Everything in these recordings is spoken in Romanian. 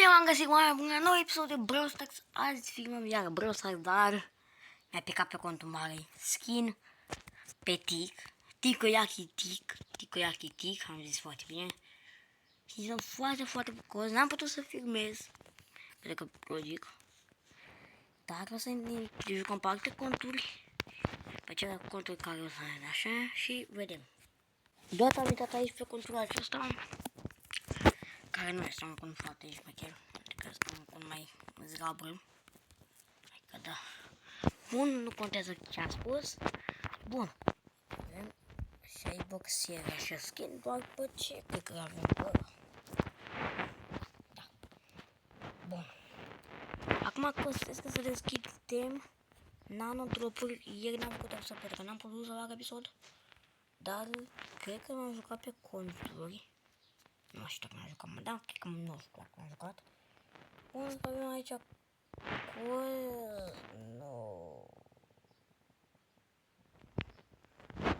Bine m-am găsit oameni buni la nou episod de Brawl Stars. Azi filmăm iar Brawl Stars, dar mi-a picat pe contul mare skin pe Tic. Ticoyaki Tic, am zis foarte bine. Și sunt foarte bucos, n-am putut să filmez, pentru că logic. Dar o să ne jucăm pe alte conturi, pe cele conturi care o să ne așa și vedem. Doar am uitat aici pe contul acesta, care nu este un cont foarte șmecher, adică este un cont mai zgabră. Adică da. Bun, nu contează ce am spus. Bun. Avem 6 boxiere și skin doar pe ce? Cred că avem pe ăla. Da. Bun. Acum costesc să deschidem nano dropuri. Ieri n-am făcut asta pentru că n-am putut să fac episod. Dar cred că m-am jucat pe conturi. Nu știu dacă m-am jucat, mă, da, cred că nu știu dacă m-am jucat. Bun, avem aici nu.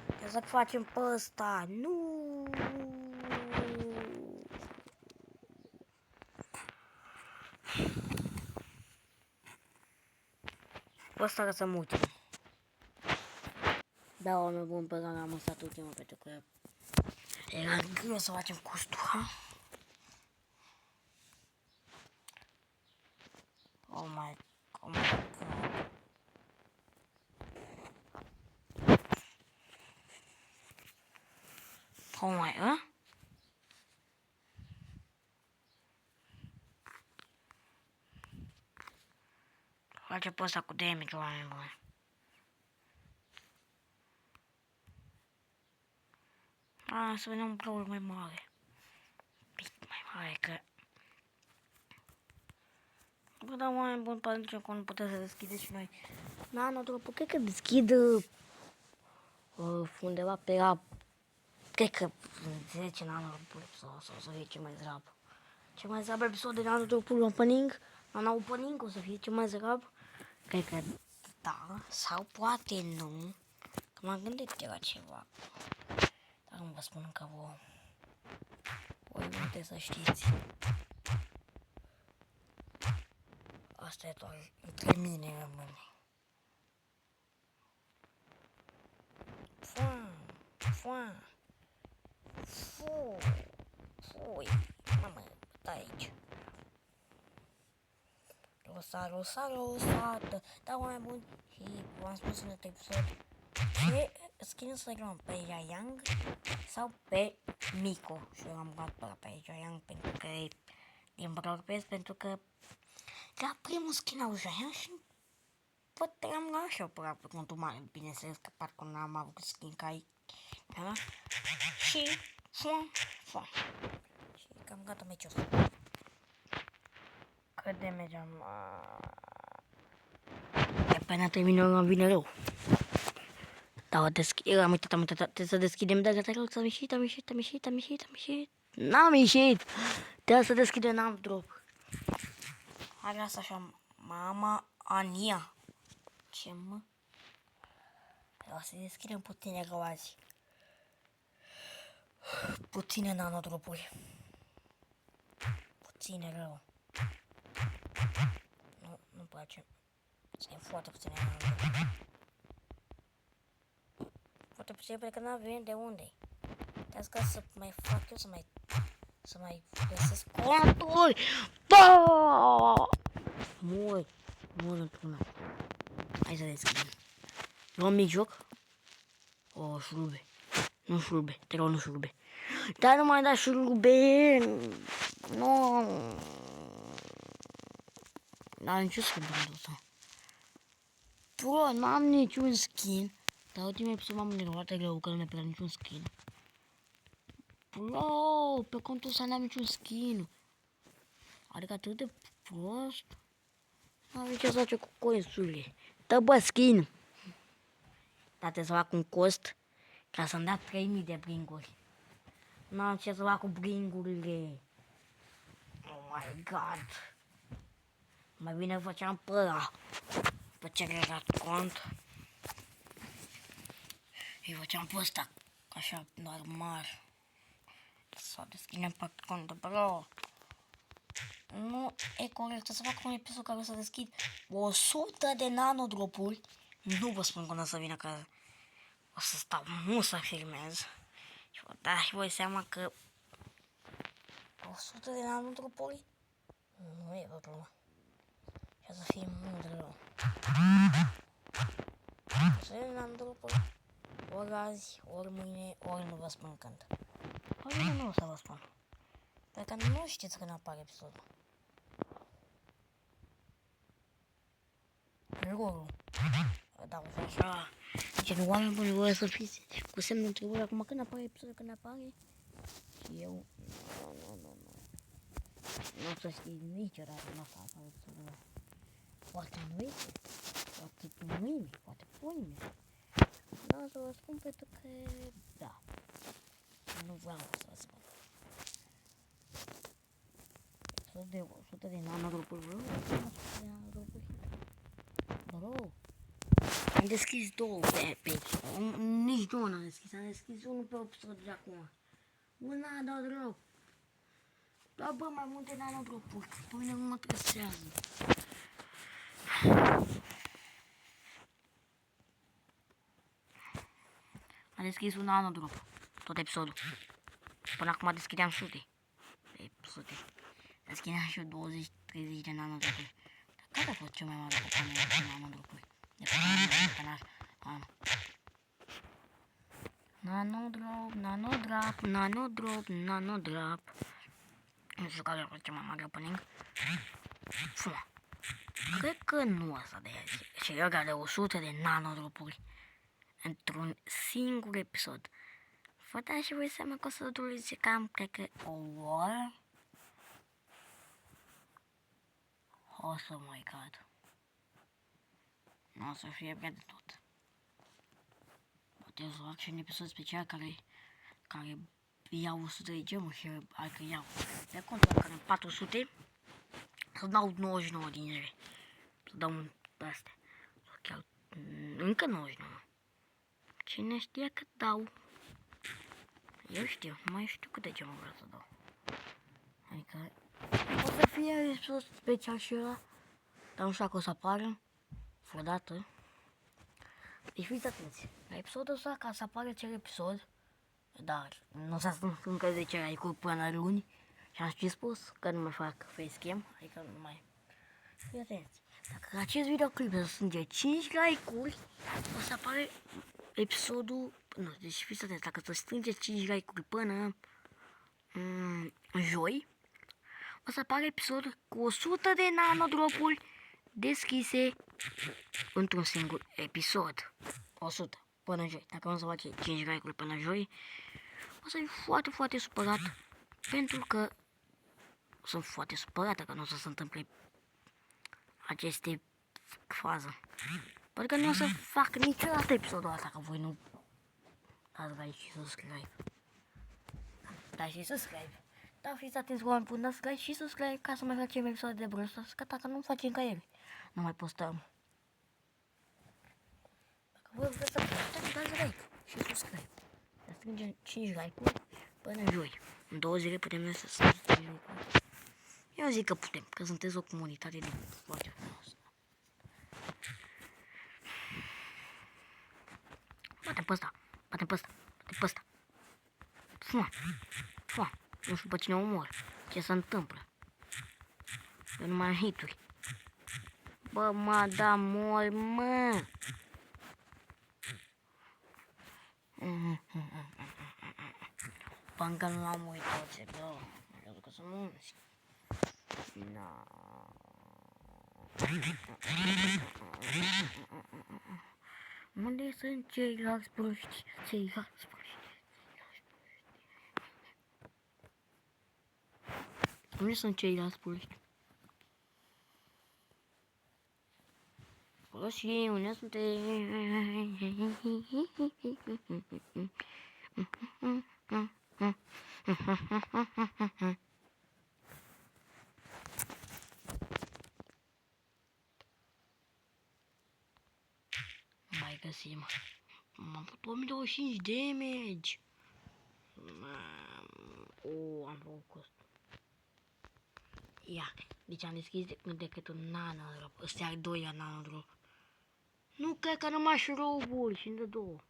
Trebuie să facem pe ăsta. Nu. Pe ăsta lăsăm ultimul. Da, oameni buni, pe care am lăsat ultimul pentru că era greu să facem costura. Oh my god. Oh my, face pe ăsta cu damage, oameni buni. Să vedem un bloc mai mare. Pic mai mare, că... Bă, da, oameni buni, pentru că nu puteți să deschideți și noi. Nano drop, cred că deschid undeva pe la... Cred că 10 nano drop sau să fie ce mai zrab. Ce mai zrab episod de nano drop opening. Nano opening o să fie ce mai zrab. Cred că da, sau poate nu. Că m-am gândit la ceva. Dar nu vă spun încă vouă. Voi nu puteți să știți. Asta e doar între mine rămâne. Fui. Mamă, stai aici. Rosată. Da, oameni buni. Și v-am spus în alt episod. Ce skin să luăm? Pe Yang sau pe Mico? Și eu am luat pe Yang pentru că e din Brawl Pass, pentru că la primul skin au Yang și poate am luat și eu pe contul mare. Bineînțeles că parcă n-am avut skin ca aici. Și și cam gata meciul ăsta. Cât de mergeam? E până terminăm, îmi vine rău. Da, am uitat, trebuie să deschidem, da, gata, rău, am ieșit. N-am ieșit! Trebuie să deschidem, n-am drop. Hai, lasă așa, mama Ania. Ce, mă? Vreau să deschidem puține rău azi. Puține nanodropuri. Puține rău. Nu-mi place. Sunt foarte puține nanodropuri. Foarte puține pentru că n-avem de unde. Trebuie ca să mai fac eu, să mai găsesc conturi. Mult într-una. Hai să deschidem. Luăm mic joc. O, șurube. Nu șurube, te rog, nu șurube. Dar nu mai da șurube. Nu. N-am niciun skin pentru asta. Bro, n-am niciun skin. Dar ultimul episod m-am enervat rău că nu mi-a plăcut niciun skin. Bro, pe contul ăsta n-am niciun skin. Adică atât de prost. N-am ce să face cu coinsurile. Dă bă skin. Dar trebuie să fac un cost ca să-mi dea 3000 de bringuri. N-am ce să fac cu bringurile. Oh my god. Mai bine făceam pe ăla. Pe celălalt cont. Îi făceam pe ăsta. Așa, normal. Să deschidem pe cont, bro. Nu sau e corect să fac un episod care o să deschid 100 de nanodropuri. Nu vă spun când o să vină, că o să stau mult să filmez. Și vă dați voi seama că 100 de nanodropuri nu e problemă. Și o să fie mult de rău. 100 de nanodropuri, ori azi, ori mâine, ori nu vă spun când. Ori nu o să vă spun. Dacă nu știți când apare episodul. Lorul. Da, o să așa. Deci, oameni buni, voi să fiți cu semnul întrebării acum când apare episodul, când apare. Și eu... Nu o să știți niciodată când apare episodul. Poate mâine, poate mâine, poate poimine. Nu o să vă spun pentru că... Da. Nu vreau să vă spun. 100 de nanodropuri, bro. 100 de nanodropuri. Bro. Am deschis două pe nici două n-am deschis, am deschis unul pe episod de acum. Un nanodrop. Da, bă, mai multe nanodropuri. Pe mine nu mă tresează. Am deschis un nanodrop. Tot episodul. Până acum deschideam sute. Episode. Deschideam și eu 20-30 de nanodropuri. Dar care a fost cel mai mare de nanodropuri? De pe canal. Nanodrop. Nu știu care a fost cel mai mare opening. Fuma. Cred că nu asta de azi. Și eu de 100 de nanodropuri. Într-un singur episod. Vă dați și voi seama că o să dureze cam, cred că, o oră. O să mă cad. Nu o să fie prea de tot. Poate o să fac și un episod special care iau 100 de gemuri și adică iau. De contul că în 400 să dau 99 din ele. Să dau astea. Sau chiar încă 99. Cine știe cât dau? Eu știu, nu mai știu câte gemuri vreau să dau. Adică o să fie episod special și ăla. Dar nu știu dacă o să apară vreodată. Deci fiți atenți. La episodul ăsta, ca să apară acel episod, dar nu s-a strâns încă 10 like-uri până luni. Și am și spus că nu mai fac facecam, adică nu mai... Fiți atenți. Dacă acest videoclip să strânge 5 like-uri, o să apare episodul... Nu, deci fiți atenți, dacă se strânge 5 like-uri până joi, o să apare episod cu 100 de nanodropuri deschise într-un singur episod. 100 până joi. Dacă nu se face 5 like-uri până joi, o să fiu foarte, foarte supărat. Pentru că sunt foarte supărat că nu o să se întâmple aceste fază. Pentru că nu o să fac niciodată episodul ăsta, că voi nu dați like și subscribe. Da, și subscribe. Da, fiți atenți, oameni buni, dați like și subscribe ca să mai facem episoade de Brawl Stars, că dacă nu facem ca ele, nu mai postăm. Dacă vă vreți să postăm, dați like și subscribe. Dar strângem 5 like-uri până joi. În 2 zile putem să strângem 5 like-uri. Eu zic că putem, că sunteți o comunitate de foarte frumoasă. Batem pe ăsta, batem pe ăsta, batem pe ăsta. Fuma, fuma. Nu știu pe cine omor. Ce se întâmplă? Eu nu mai am hituri. Bă, mă, da, mor, mă. Banca nu am uitat ce vreau. Eu că să nu unsc. No. Unde sunt ceilalți proști? Ceilalți proști. Unde sunt ceilalți proști? Proști, unde sunteți? Mai găsim. M-am făcut 2025 damage. Am făcut cost. Ia, deci am deschis decât un nanodrop. Ăstea ar 2 nanodrop. Nu cred că numai și roburi și de 2.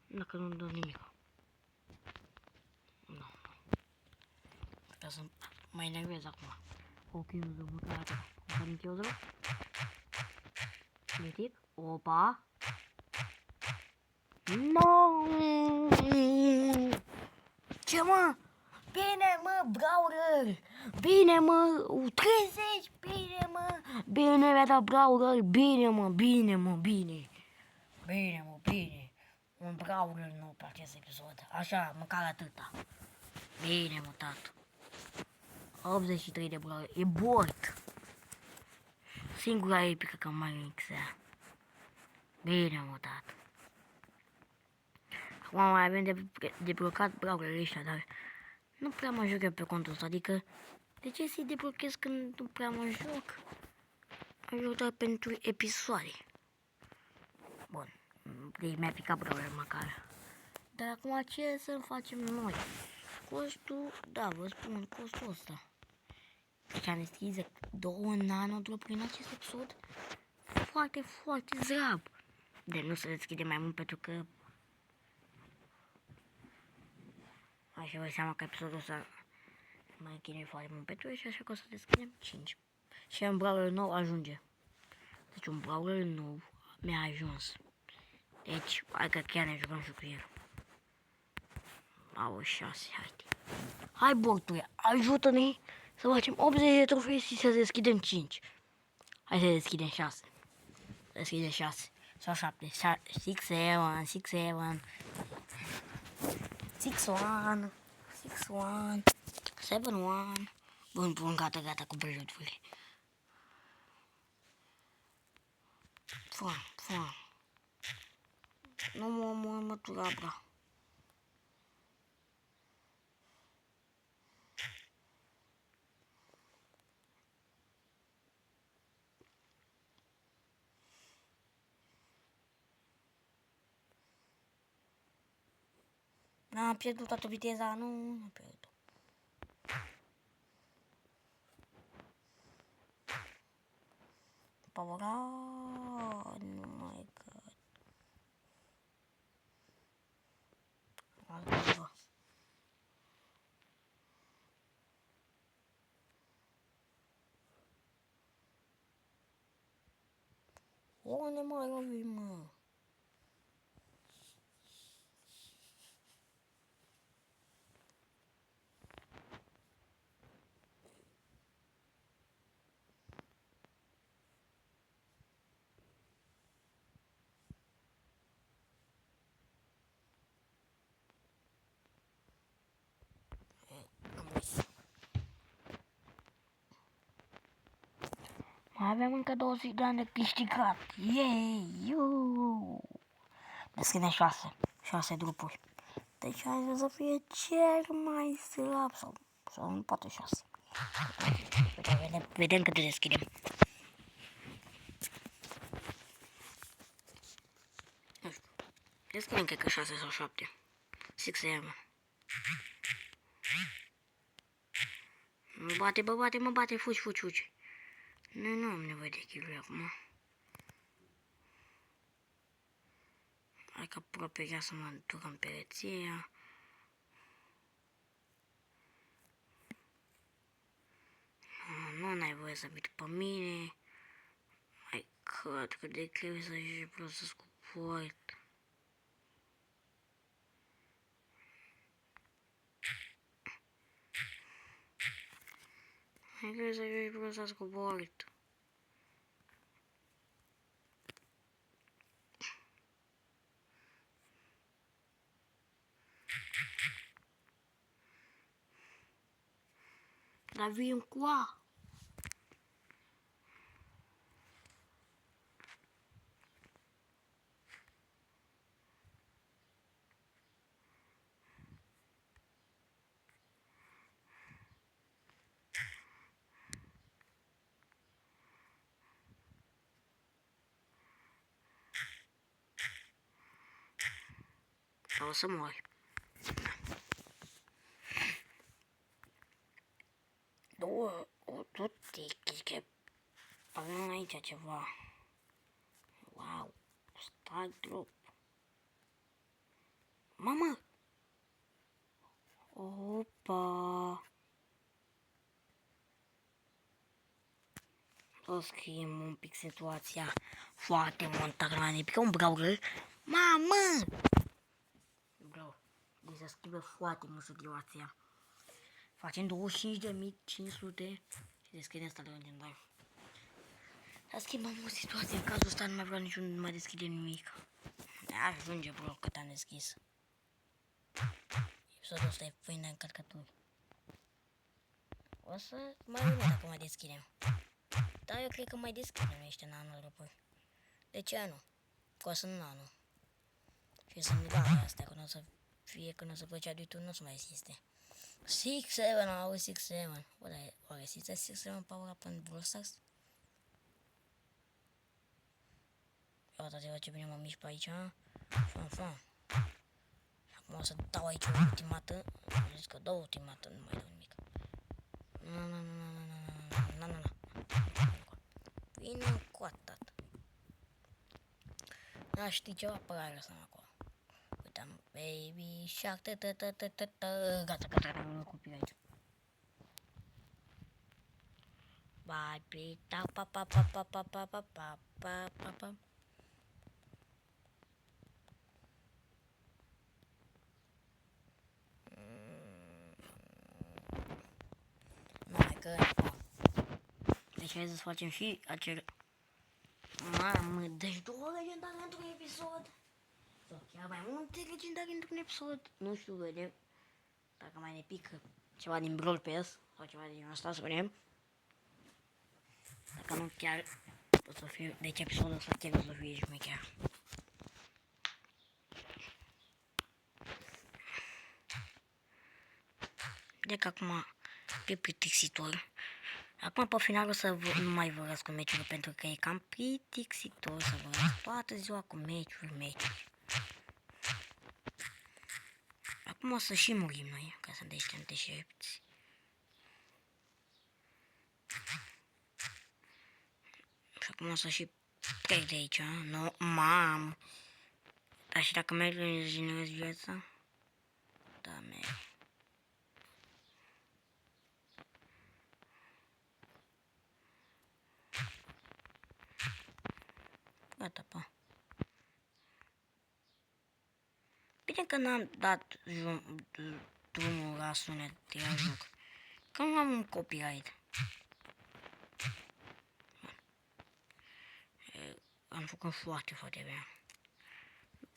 Dacă nu-mi dă nimic. Nu. Asta să mă enervez acum. Ok, nu dă măcar. Am eu zău. Mitic. Opa. No! Ce mă? Bine mă, Brawler! Bine mă, 30! Bine mă! Bine mi-a dat Brawler! Bine mă, bine mă, bine! Bine mă, bine! Un Brawler nou pe acest episod. Așa, măcar atâta. Bine mă, tată. 83 de Brawler. E bort! Singura epică că mai mixea. Bine mă, tată. Acum mai avem de blocat Brawler ăștia, dar nu prea mă joc eu pe contul ăsta, adică de ce să-i deblochez când nu prea mă joc? Mă joc doar pentru episoade. Bun, deci mi-a picat Brawler măcar. Dar acum ce să facem noi? Costul, da, vă spun, costul ăsta. Deci am deschis 2 nanodropuri în acest episod. Foarte, foarte zrab. De nu se deschide mai mult pentru că așa vă seama că episodul ăsta mai chinuie foarte mult pentru ei și așa că o să deschidem 5. Și un Brawler nou ajunge. Deci un Brawler nou mi-a ajuns. Deci, hai că chiar ne jucăm și cu el. Au 6, haide. Hai, bortule, ajută-ne să facem 80 de trofei și să deschidem 5. Hai să deschidem 6. Deschidem 6 sau 7. 6, 7, 6, 7. 6-1, 6-1, 7-1. Bun, bun, gata, gata cu brejuturile. Fum, fum. Nu mă omor, mă turabra. N-am pierdut toată viteza, nu am pierdut. Pavora, nu mai god. Altceva. Unde mai lovi, mă? Mai avem încă 20 de ani de câștigat. Yay! Iuuu! Deschidem 6. 6 grupuri. Deci hai să fie cel mai slab sau nu poate 6. Vedem cât deschidem. Nu știu. Deschidem cred că 6 sau 7. 6 mă bate, bă, bate, mă bate, fugi, fugi, fugi. Nu am nevoie de kill-uri acum. Hai că aproape ia să mă duc în pereția. Nu n-ai voie să vii după mine. Hai cât de trebuie să ajungi proces cu port. Hai că să ajungi proces cu port. Dar vin cu A. Sau o să mori. tot că avem aici ceva. Wow, start drop. Mama! Opa! O scriem un pic situația foarte montagrane, pică un brawler. Mamă! Bro, deci se schimbă foarte mult situația. Facem 25.500 și deschidem asta de legendar. S-a schimbat mult situația, în cazul ăsta nu mai vreau niciun, nu mai deschide nimic. Ajunge, bro, cât am deschis. Episodul ăsta e pâine în încărcături. O să mai vedem dacă mai deschidem. Dar eu cred că mai deschidem niște nano-drop-uri. De ce nu? Că o să nano. Și sunt gale astea, când o să fie, când o să plăcea de turn, nu o să mai existe. 6-7, auzi 6-7. Oare există 6-7 power-up în Brawl Stars? Uitați-vă ce bine mă mișc pe aici. Fan. Acum o să dau aici o ultimată. Am zis că dau ultimată, nu mai dau nimic. Nu. Vine cu atât. Da, știi ceva? Apărare lăsăm acolo. Uite, baby shark, gata, am copii aici. Bye, pita, pa. Hai că... Deci hai să facem și acel... Mamă, deci 2 legendare într-un episod? Sau chiar mai multe legendare într-un episod? Nu știu, vedem. Dacă mai ne pică ceva din Brawl Pass sau ceva din asta, să vedem. Dacă nu chiar o să fiu... Deci episodul ăsta chiar o să fie șmecher. Deci acum e plictisitor. Acum pe final o să nu mai voresc cu meciuri pentru că e cam plictisitor să voresc toată ziua cu meciuri. Acum o să și murim noi, ca să deșteam deșerpți. Și acum o să și plec de aici, nu, mam. Dar și dacă merg în regenerez viața? Da, merg. Gata, pa. Bine că n-am dat drumul la sunet de la joc. Că nu am un copyright. Am făcut foarte bine.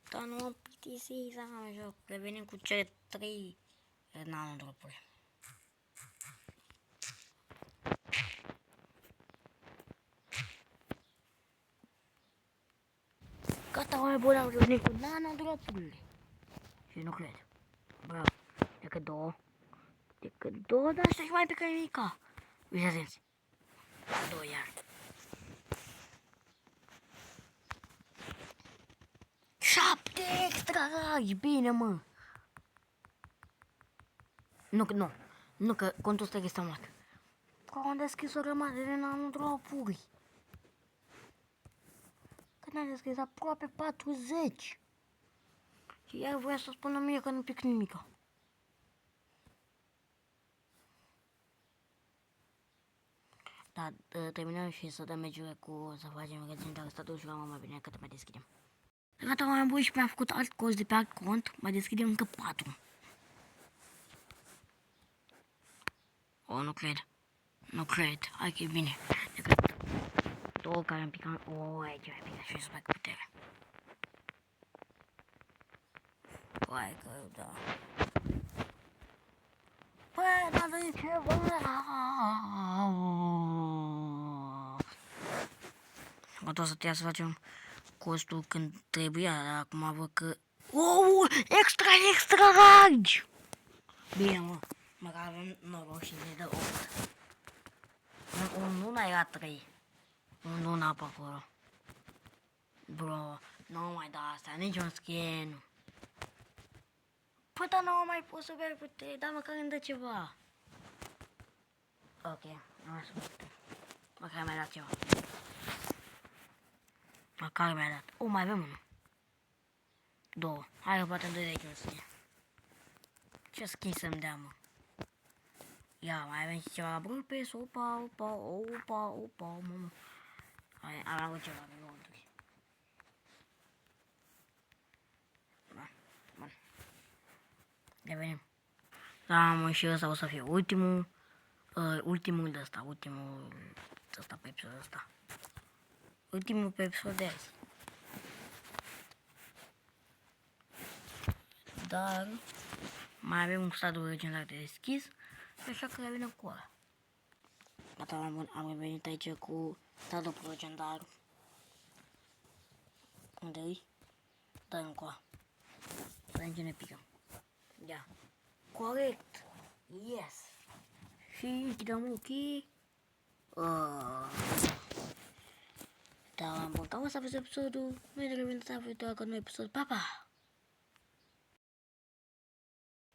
Dar nu am plictisit să am joc. Revenim cu cele 3 nano-dropuri. Gata, oameni buni, am revenit cu nano-dropurile. Și nu cred. Bravo. Decât 2 de astea și mai pe care nimica. Uitați-ți. 2 iar. 7 extra ragi, bine mă. Nu că contul ăsta este mat. Că am deschis o grămadă de nano-dropuri. Când am deschis aproape 40. Și iar voia să spună mie că nu pic nimica. Da, terminăm și să dăm meciurile cu să facem legendar statul și mai bine cât mai deschidem. Gata, oameni buni, și mi-am făcut alt cost de pe alt cont, mai deschidem încă 4. Oh, nu cred, hai că e bine. Decât 2 care am picat, aici mai picat și să fac putere. Hai că, da. Păi, n-a venit ceva. Gata, o să trebuia să facem costul când trebuia, dar acum văd că... Extra ragi! Bine, mă, măcar avem noroc și ne dă 8. Un luna era 3. Un luna pe acolo. Bro, nu mai da asta, niciun skin. Păi, dar nu mai pot să merg putere, dar măcar îmi dă ceva. Ok. Asta uite. Măcar mi-a dat ceva. Măcar mi-a dat. O, mai avem unul. Două. Hai că poate 2 de aici nu să ia. Ce skin să-mi dea, mă? Ia, mai avem și ceva brulpes. Opa, mamă. Am avut ceva de lorduri. Bun. Revenim. Da, mă, și ăsta o să fie ultimul. Ultimul de ăsta, pe episodul ăsta. Ultimul pe episodul de azi. Dar mai avem un stadiu legendar de deschis, așa că revenim cu ăla. Gata, am revenit aici cu stadiul legendar. Unde-i? Da, încoa. Să vedem ce ne picăm. Ia. Corect! Yes! Și închidem ochii. Da, am bun, cam asta a fost episodul. Noi ne revenim data viitoare cu un nou episod. Pa, pa!